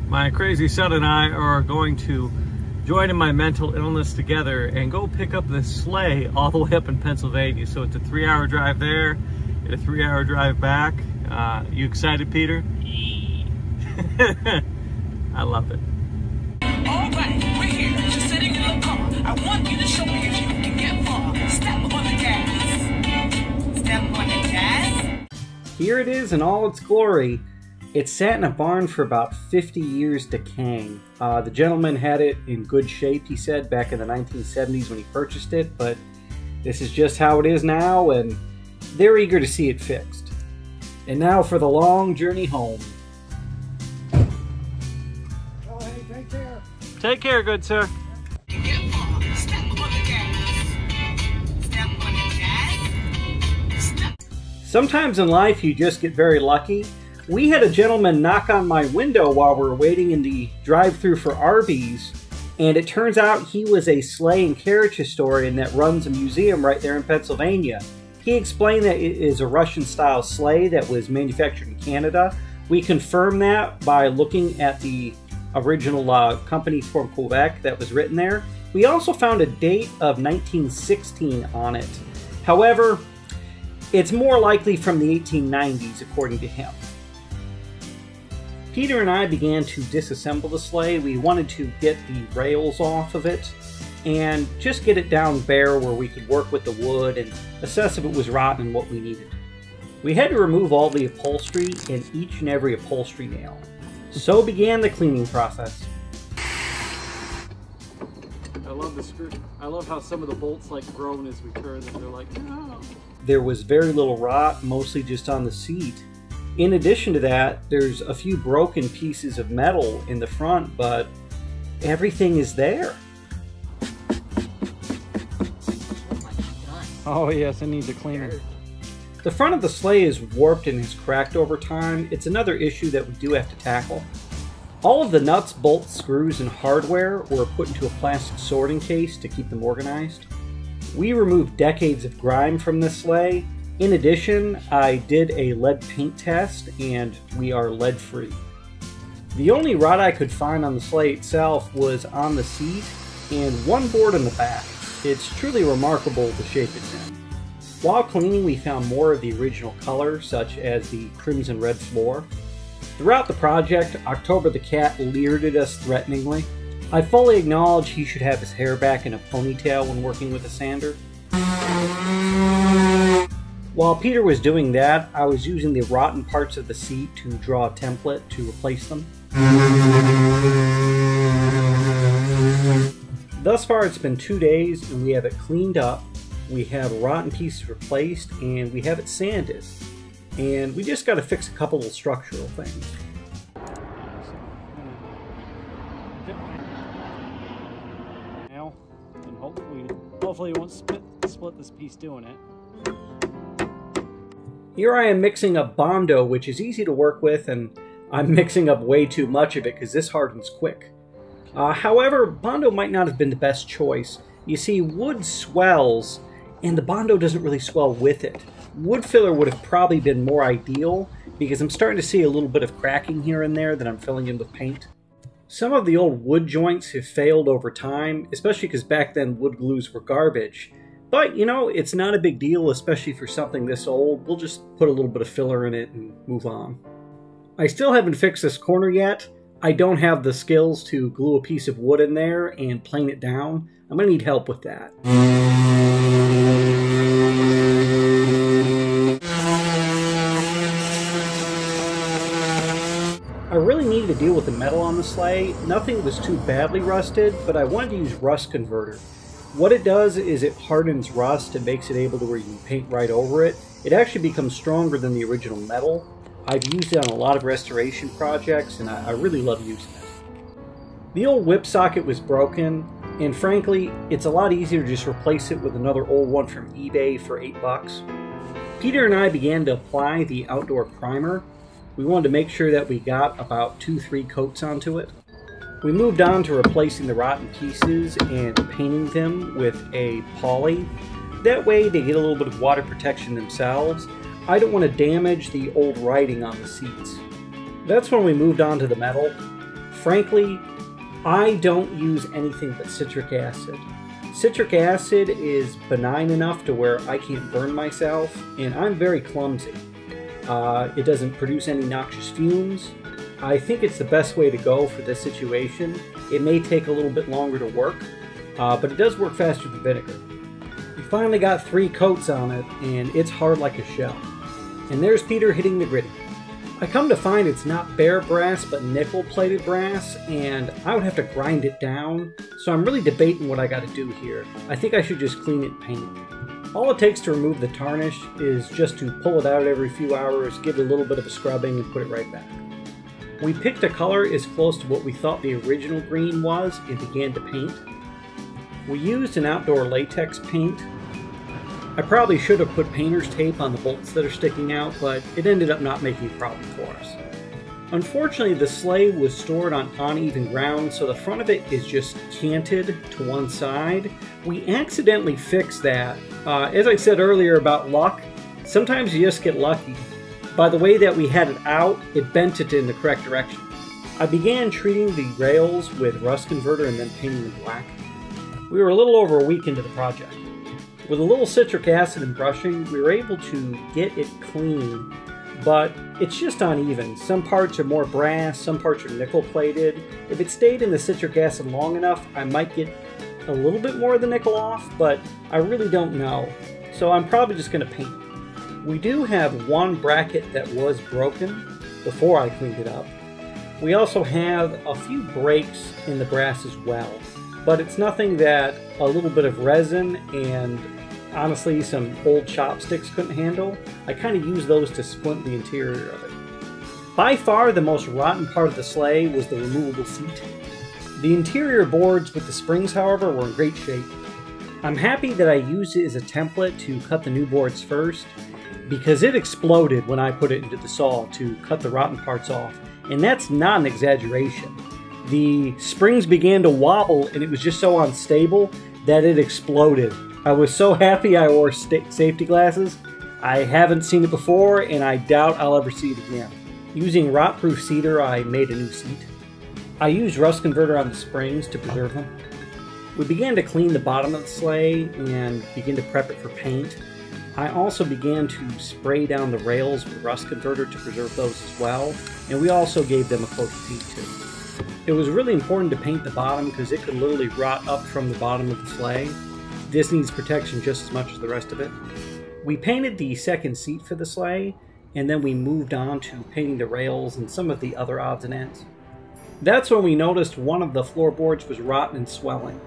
My crazy son and I are going to join in my mental illness together and go pick up this sleigh all the way up in Pennsylvania. So it's a 3-hour drive there and a 3-hour drive back. You excited, Peter? I love it. All right, we're here. Just sitting in the car. I want you to show me if you can get far. Step on the gas. Step on the gas. Here it is in all its glory. It sat in a barn for about 50 years decaying. The gentleman had it in good shape, he said, back in the 1970s when he purchased it, but this is just how it is now, and they're eager to see it fixed. And now for the long journey home. Oh, hey, take care. Take care, good sir. Get far. Step on the gas. Step on the gas. Step. Sometimes in life you just get very lucky. We had a gentleman knock on my window while we were waiting in the drive-thru for Arby's, and it turns out he was a sleigh and carriage historian that runs a museum right there in Pennsylvania. He explained that it is a Russian-style sleigh that was manufactured in Canada. We confirmed that by looking at the original company from Quebec that was written there. We also found a date of 1916 on it. However, it's more likely from the 1890s, according to him. Peter and I began to disassemble the sleigh. We wanted to get the rails off of it and just get it down bare where we could work with the wood and assess if it was rotten and what we needed. We had to remove all the upholstery and each and every upholstery nail. So began the cleaning process. I love the screw. I love how some of the bolts like groan as we turn and they're like, no. There was very little rot, mostly just on the seat. In addition to that, there's a few broken pieces of metal in the front, but everything is there. Oh yes, I need to clean it. The front of the sleigh is warped and has cracked over time. It's another issue that we do have to tackle. All of the nuts, bolts, screws, and hardware were put into a plastic sorting case to keep them organized. We removed decades of grime from this sleigh. In addition, I did a lead paint test and we are lead free. The only rot I could find on the sleigh itself was on the seat and one board in the back. It's truly remarkable the shape it's in. While cleaning, we found more of the original color, such as the crimson red floor. Throughout the project, October the cat leered at us threateningly. I fully acknowledge he should have his hair back in a ponytail when working with a sander. While Peter was doing that, I was using the rotten parts of the seat to draw a template to replace them. Thus far it's been 2 days and we have it cleaned up, we have rotten pieces replaced, and we have it sanded. And we just got to fix a couple of structural things. Now, and hopefully you won't split this piece doing it. Here I am mixing up Bondo, which is easy to work with, and I'm mixing up way too much of it because this hardens quick. However, Bondo might not have been the best choice. You see, wood swells, and the Bondo doesn't really swell with it. Wood filler would have probably been more ideal because I'm starting to see a little bit of cracking here and there that I'm filling in with paint. Some of the old wood joints have failed over time, especially because back then wood glues were garbage. But, you know, it's not a big deal, especially for something this old. We'll just put a little bit of filler in it and move on. I still haven't fixed this corner yet. I don't have the skills to glue a piece of wood in there and plane it down. I'm going to need help with that. I really needed to deal with the metal on the sleigh. Nothing was too badly rusted, but I wanted to use rust converter. What it does is it hardens rust and makes it able to where you can paint right over it. It actually becomes stronger than the original metal. I've used it on a lot of restoration projects and I really love using it. The old whip socket was broken, and frankly, it's a lot easier to just replace it with another old one from eBay for $8. Peter and I began to apply the outdoor primer. We wanted to make sure that we got about 2-3 coats onto it. We moved on to replacing the rotten pieces and painting them with a poly. That way they get a little bit of water protection themselves. I don't want to damage the old writing on the seats. That's when we moved on to the metal. frankly, I don't use anything but citric acid. Citric acid is benign enough to where I can't burn myself, and I'm very clumsy. It doesn't produce any noxious fumes. I think it's the best way to go for this situation. It may take a little bit longer to work, but it does work faster than vinegar. We finally got 3 coats on it, and it's hard like a shell. And there's Peter hitting the gritty. I come to find it's not bare brass, but nickel-plated brass, and I would have to grind it down, so I'm really debating what I gotta do here. I think I should just clean it and paint it. All it takes to remove the tarnish is just to pull it out every few hours, give it a little bit of a scrubbing, and put it right back. We picked a color as close to what we thought the original green was and began to paint. We used an outdoor latex paint. I probably should have put painter's tape on the bolts that are sticking out, but it ended up not making a problem for us. Unfortunately, the sleigh was stored on uneven ground, so the front of it is just canted to one side. We accidentally fixed that. As I said earlier about luck, sometimes you just get lucky. By the way that we had it out, it bent it in the correct direction. I began treating the rails with rust converter and then painting them black. We were a little over a week into the project. With a little citric acid and brushing, we were able to get it clean, but it's just uneven. Some parts are more brass, some parts are nickel plated. If it stayed in the citric acid long enough, I might get a little bit more of the nickel off, but I really don't know. So I'm probably just going to paint it. We do have one bracket that was broken before I cleaned it up. We also have a few breaks in the brass as well, but it's nothing that a little bit of resin and honestly some old chopsticks couldn't handle. I kind of used those to splint the interior of it. By far the most rotten part of the sleigh was the removable seat. The interior boards with the springs, however, were in great shape. I'm happy that I used it as a template to cut the new boards first, because it exploded when I put it into the saw to cut the rotten parts off, and that's not an exaggeration. The springs began to wobble and it was just so unstable that it exploded. I was so happy I wore safety glasses. I haven't seen it before and I doubt I'll ever see it again. Using rot-proof cedar, I made a new seat. I used rust converter on the springs to preserve them. We began to clean the bottom of the sleigh and begin to prep it for paint. I also began to spray down the rails with rust converter to preserve those as well, and we also gave them a coat of paint too. It was really important to paint the bottom because it could literally rot up from the bottom of the sleigh. This needs protection just as much as the rest of it. We painted the second seat for the sleigh, and then we moved on to painting the rails and some of the other odds and ends. That's when we noticed one of the floorboards was rotten and swelling.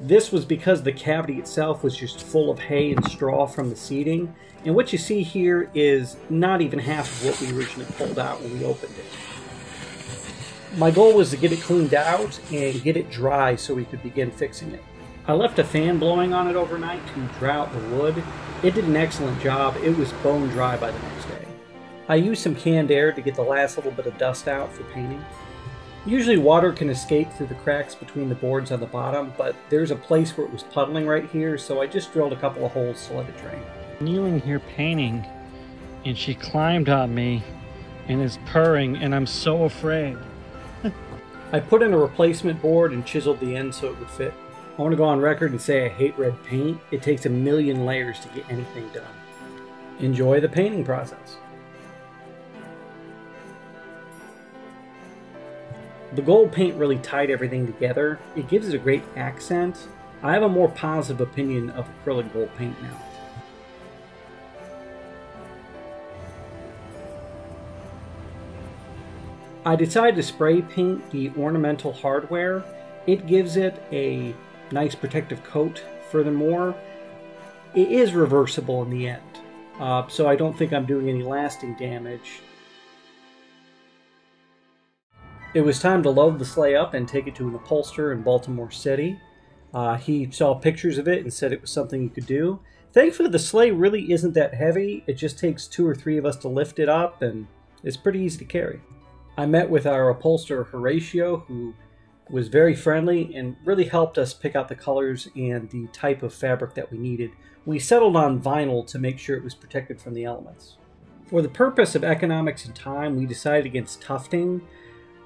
This was because the cavity itself was just full of hay and straw from the seating, and what you see here is not even half of what we originally pulled out when we opened it. My goal was to get it cleaned out and get it dry so we could begin fixing it. I left a fan blowing on it overnight to dry out the wood. It did an excellent job. It was bone dry by the next day. I used some canned air to get the last little bit of dust out for painting. Usually water can escape through the cracks between the boards on the bottom, but there's a place where it was puddling right here, so I just drilled a couple of holes to let it drain. Kneeling here painting, and she climbed on me and is purring, and I'm so afraid. I put in a replacement board and chiseled the end so it would fit. I want to go on record and say I hate red paint. It takes a million layers to get anything done. Enjoy the painting process. The gold paint really tied everything together. It gives it a great accent. I have a more positive opinion of acrylic gold paint now. I decided to spray paint the ornamental hardware. It gives it a nice protective coat. Furthermore, it is reversible in the end, so I don't think I'm doing any lasting damage. It was time to load the sleigh up and take it to an upholsterer in Baltimore City. He saw pictures of it and said it was something he could do. Thankfully, the sleigh really isn't that heavy. It just takes 2 or 3 of us to lift it up, and it's pretty easy to carry. I met with our upholsterer, Horatio, who was very friendly and really helped us pick out the colors and the type of fabric that we needed. We settled on vinyl to make sure it was protected from the elements. For the purpose of economics and time, we decided against tufting.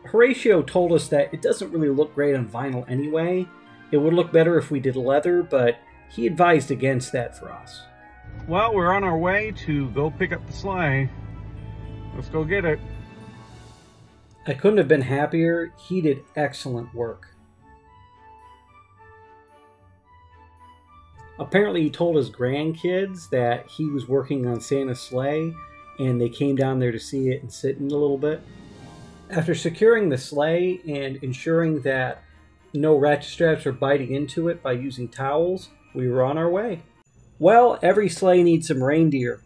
Horatio told us that it doesn't really look great on vinyl anyway. It would look better if we did leather, but he advised against that for us. Well, we're on our way to go pick up the sleigh. Let's go get it. I couldn't have been happier. He did excellent work. Apparently he told his grandkids that he was working on Santa's sleigh, and they came down there to see it and sit in a little bit. After securing the sleigh and ensuring that no ratchet straps were biting into it by using towels, we were on our way. Well, every sleigh needs some reindeer,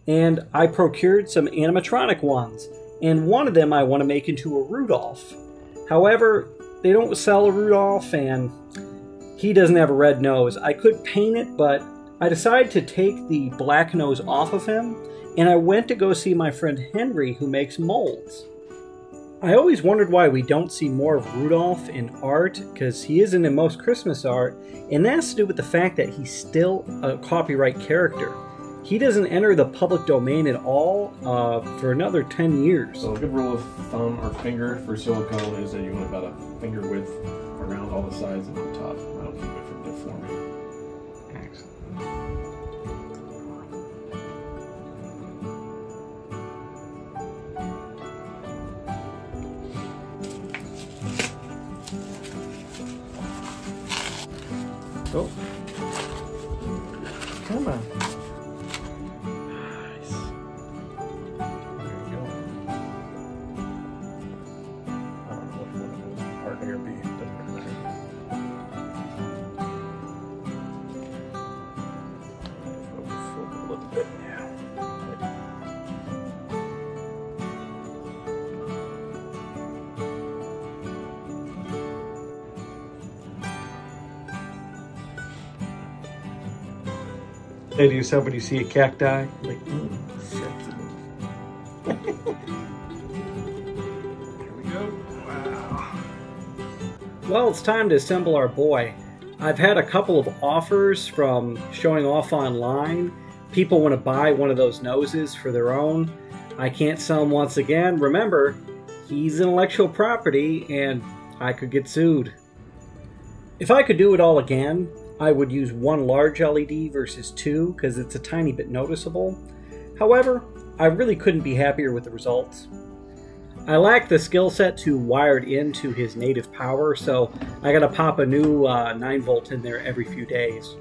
and I procured some animatronic ones, and one of them I want to make into a Rudolph. However, they don't sell a Rudolph, and he doesn't have a red nose. I could paint it, but I decided to take the black nose off of him, and I went to go see my friend Henry, who makes molds. I always wondered why we don't see more of Rudolph in art, because he isn't in most Christmas art, and that has to do with the fact that he's still a copyright character. He doesn't enter the public domain at all for another 10 years. So a good rule of thumb or finger for silicone is that you want about a finger width around all the sides and on top. That'll keep it from deforming. Excellent. Oh. Come on. Nice. There you go. I don't know which one of those part A or B. Doesn't really matter. Flip a little bit. Yeah. Say to yourself when you see a cacti, like, sexy. Here we go. Wow. Well, it's time to assemble our boy. I've had a couple of offers from showing off online. People want to buy one of those noses for their own. I can't sell him once again. Remember, he's intellectual property and I could get sued. If I could do it all again, I would use one large LED versus two because it's a tiny bit noticeable. However, I really couldn't be happier with the results. I lack the skill set to wire it into his native power, so I gotta pop a new 9-volt in there every few days.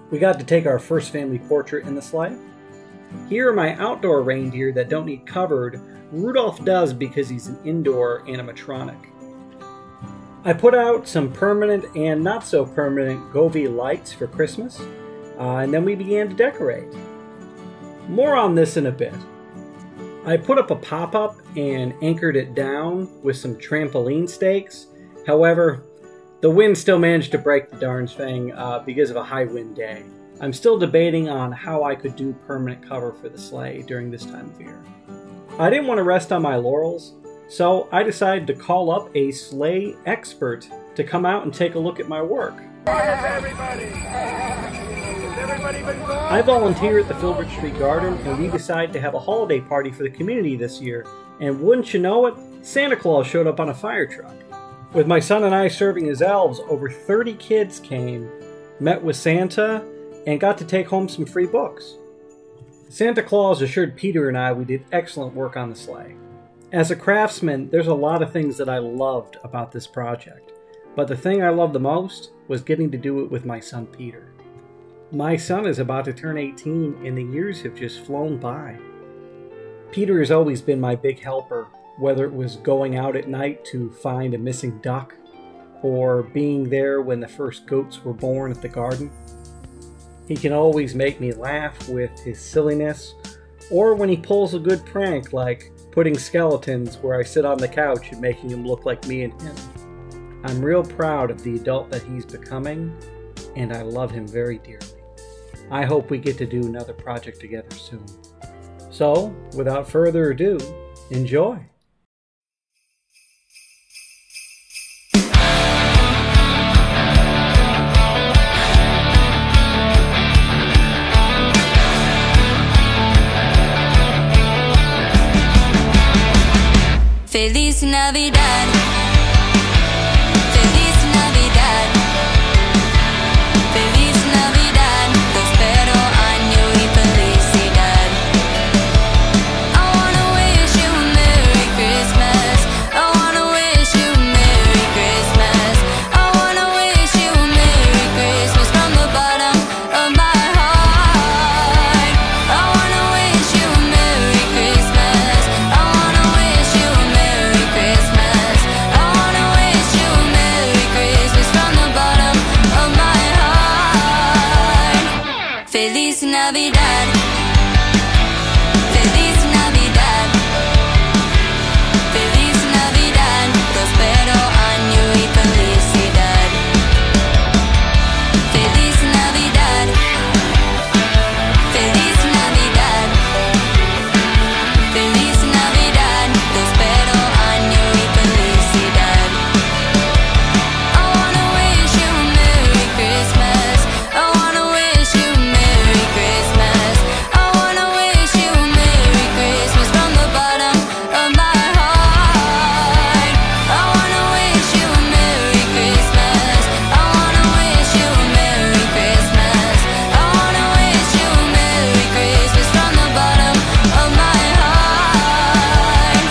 We got to take our first family portrait in the sleigh. Here are my outdoor reindeer that don't need covered. Rudolph does because he's an indoor animatronic. I put out some permanent and not so permanent Govee lights for Christmas, and then we began to decorate. More on this in a bit. I put up a pop-up and anchored it down with some trampoline stakes. However, the wind still managed to break the darn thing because of a high wind day. I'm still debating on how I could do permanent cover for the sleigh during this time of year. I didn't want to rest on my laurels, so I decided to call up a sleigh expert to come out and take a look at my work. I volunteer at the Filbert Street Garden, and we decided to have a holiday party for the community this year. And wouldn't you know it, Santa Claus showed up on a fire truck. With my son and I serving as elves, over 30 kids came, met with Santa, and got to take home some free books. Santa Claus assured Peter and I we did excellent work on the sleigh. As a craftsman, there's a lot of things that I loved about this project, but the thing I loved the most was getting to do it with my son Peter. My son is about to turn 18 and the years have just flown by. Peter has always been my big helper, whether it was going out at night to find a missing duck, or being there when the first goats were born at the garden. He can always make me laugh with his silliness, or when he pulls a good prank like putting skeletons where I sit on the couch and making him look like me and him. I'm real proud of the adult that he's becoming, and I love him very dearly. I hope we get to do another project together soon. So, without further ado, enjoy! Feliz Navidad. Feliz Navidad. Feliz Navidad. Prospero año y felicidad. I wanna wish you a Merry Christmas. I wanna wish you a Merry Christmas. I wanna wish you a Merry Christmas from the bottom of my heart. I wanna wish you a Merry Christmas. I wanna wish you a Merry Christmas. I wanna wish you a Merry Christmas from the bottom of my heart. Feliz Navidad. Feliz Navidad. Feliz Navidad. Prospero año y felicidad. Feliz Navidad. Feliz Navidad. Feliz Navidad. Prospero año y felicidad. I wanna wish you a Merry Christmas. I wanna wish you a Merry Christmas. I wanna wish you a Merry Christmas from the bottom of my heart. I wanna wish you a Merry Christmas. I wanna wish you a Merry Christmas. I wanna wish you a Merry Christmas from the bottom of my heart.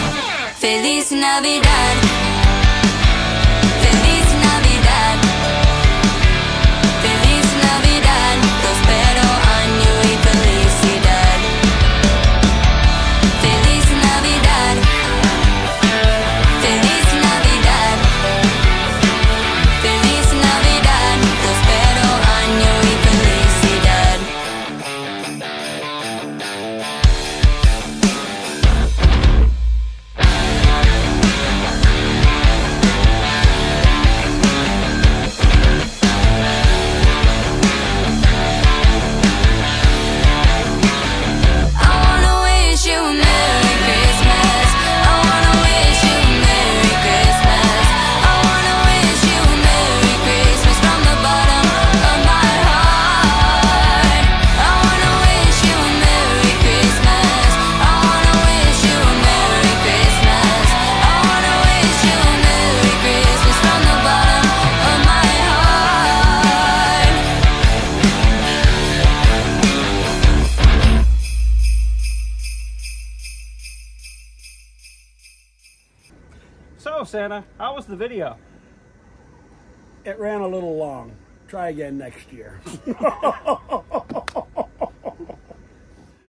Feliz Navidad. Feliz Navidad. Feliz Navidad. Prospero año y felicidad. Feliz Navidad. Feliz Navidad. Feliz Navidad. Prospero año y felicidad. I wanna wish you a Merry Christmas. I wanna wish you a Merry Christmas. I wanna wish you a Merry Christmas from the bottom of my heart. I wanna wish you a Merry Christmas. I wanna wish you a Merry Christmas. I wanna wish you a Merry Christmas from the bottom of my heart. So, Santa, how was the video? It ran a little long. Try again next year.